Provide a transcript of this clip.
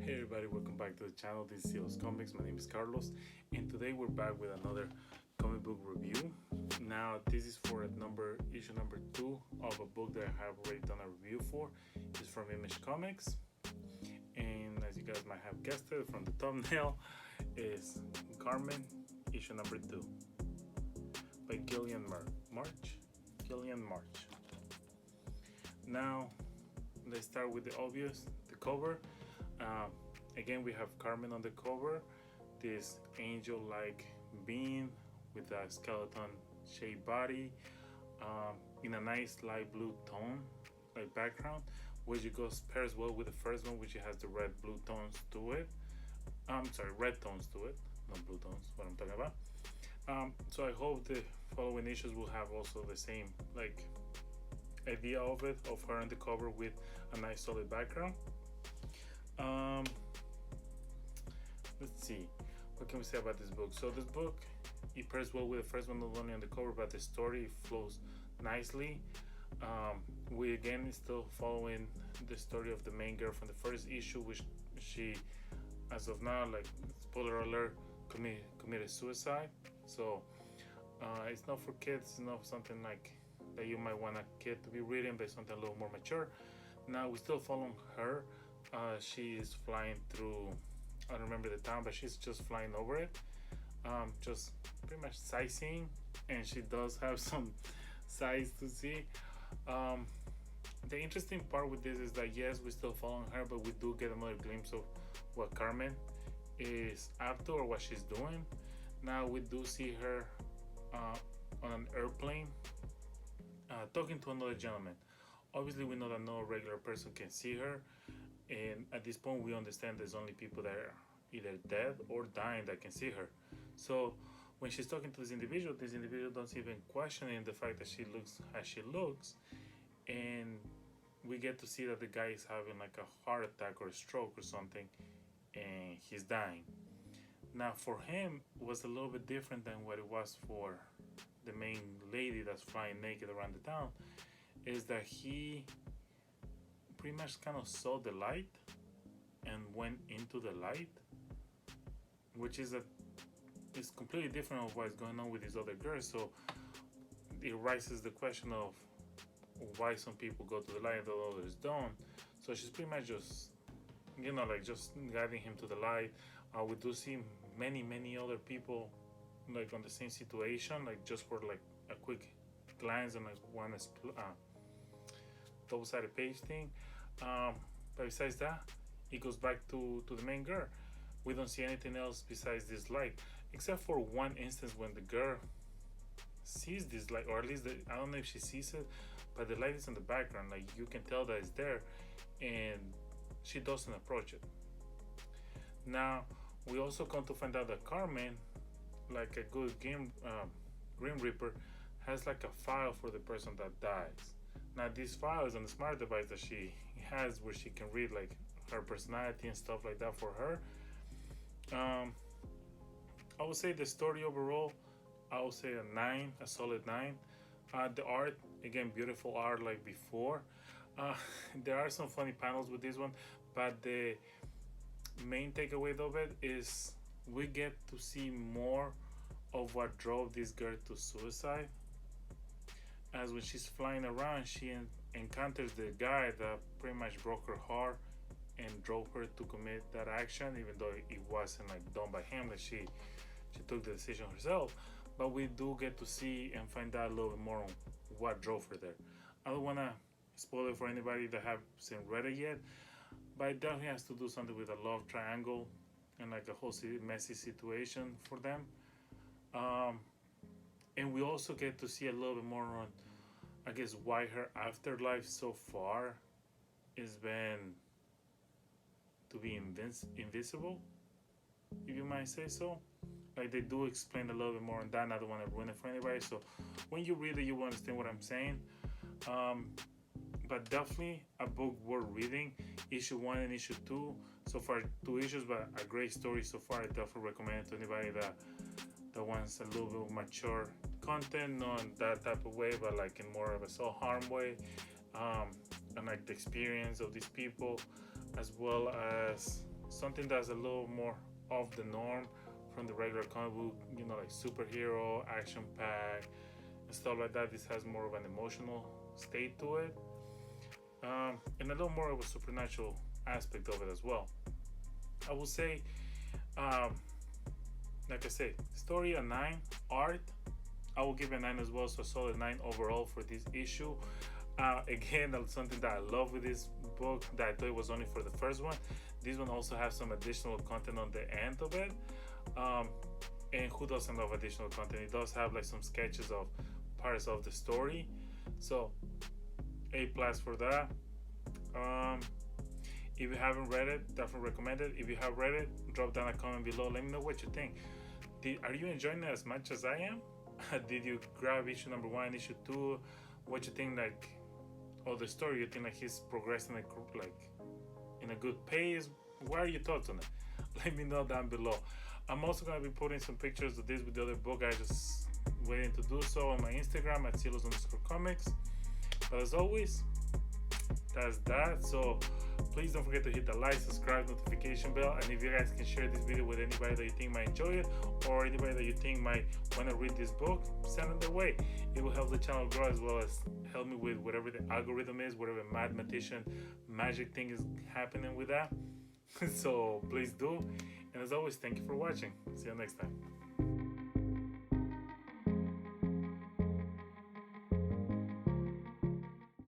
Hey everybody, welcome back to the channel. This is ImageComics. My name is Carlos, and today we're back with another comic book review. Now, this is for issue number 2 of a book that I have already done a review for. It's from ImageComics, and as you guys might have guessed it from the thumbnail, is Karmen, issue number 2 by Guillem March. Guillem March. Now, let's start with the obvious, the cover. Again, we have Karmen on the cover, this angel-like being with a skeleton-shaped body, in a nice light blue tone, like background, which it goes pairs well with the first one, which it has the red-blue tones to it. Red tones to it, not blue tones. What I'm talking about. So I hope the following issues will have also the same like idea of it, of her on the cover with a nice solid background. Let's see, what can we say about this book? So this book, it pairs well with the first one, not only on the cover, but the story flows nicely. We again still following the story of the main girl from the first issue, which she, as of now, like spoiler alert, committed suicide. So it's not for kids, it's not something like that you might want a kid to be reading, but something a little more mature. Now we still following her. She is flying through, I don't remember the town, but she's just flying over it, just pretty much sightseeing, and she does have some sights to see. The interesting part with this is that yes, we're still following her, but we do get another glimpse of what Karmen is up to or what she's doing. Now we do see her on an airplane talking to another gentleman. Obviously we know that no regular person can see her, and at this point we understand there's only people that are either dead or dying that can see her. So when she's talking to this individual doesn't even questioning the fact that she looks as she looks, and we get to see that the guy is having like a heart attack or a stroke or something, and he's dying. Now for him it was a little bit different than what it was for the main lady that's flying naked around the town, is that he pretty much kind of saw the light and went into the light, which is it's completely different of what's going on with these other girls. So it raises the question of why some people go to the light and others don't. So she's pretty much just, like just guiding him to the light. We do see many other people like on the same situation, like just for like a quick glance and like one double-sided page thing. But besides that, it goes back to the main girl. We don't see anything else besides this light, except for one instance when the girl sees this light, or at least I don't know if she sees it, but the light is in the background, like you can tell that it's there, and she doesn't approach it. Now we also come to find out that Karmen, like a good Grim Reaper, has like a file for the person that dies. Now this file is on the smart device that she has, where she can read like her personality and stuff like that for her. I would say the story overall, I would say a solid 9. The art, again, beautiful art like before. There are some funny panels with this one, but the main takeaway of it is we get to see more of what drove this girl to suicide. As when she's flying around, she encounters the guy that pretty much broke her heart and drove her to commit that action, even though it wasn't like done by him, that she took the decision herself. But we do get to see and find out a little bit more on what drove her there. I don't want to spoil it for anybody that hasn't read it yet, but it definitely has to do something with a love triangle and like a whole messy situation for them. And we also get to see a little bit more on, I guess, why her afterlife so far has been to be invisible, if you might say so. Like they do explain a little bit more on that, and I don't want to ruin it for anybody. So when you read it, you will understand what I'm saying. But definitely a book worth reading. Issue 1 and issue 2. So far 2 issues, but a great story so far. I definitely recommend it to anybody that wants a little bit mature content, not in that type of way, but like in more of a self-harm way, and like the experience of these people, as well as something that's a little more off the norm from the regular comic book, like superhero, action pack, and stuff like that. This has more of an emotional state to it, and a little more of a supernatural aspect of it as well. I would say, um, like I said, story a 9, art I will give it a 9 as well, so a solid 9 overall for this issue. Again, that's something that I love with this book that I thought it was only for the first one. This one also has some additional content on the end of it. And who doesn't love additional content? It does have like some sketches of parts of the story. So A+ for that. If you haven't read it, definitely recommend it. If you have read it, drop down a comment below. Let me know what you think. Are you enjoying it as much as I am? Did you grab issue number 1, issue 2? What you think, like, the story? You think like he's progressing like in a good pace? What are your thoughts on it? Let me know down below. I'm also gonna be putting some pictures of this with the other book. I just waiting to do so on my Instagram at @silos_comics. But as always, that's that. So please don't forget to hit the like, subscribe, notification bell, and if you guys can share this video with anybody that you think might enjoy it, or anybody that you think might want to read this book, send it their way. It will help the channel grow, as well as help me with whatever the algorithm is, whatever mathematician magic thing is happening with that. So please do, and as always, thank you for watching. See you next time.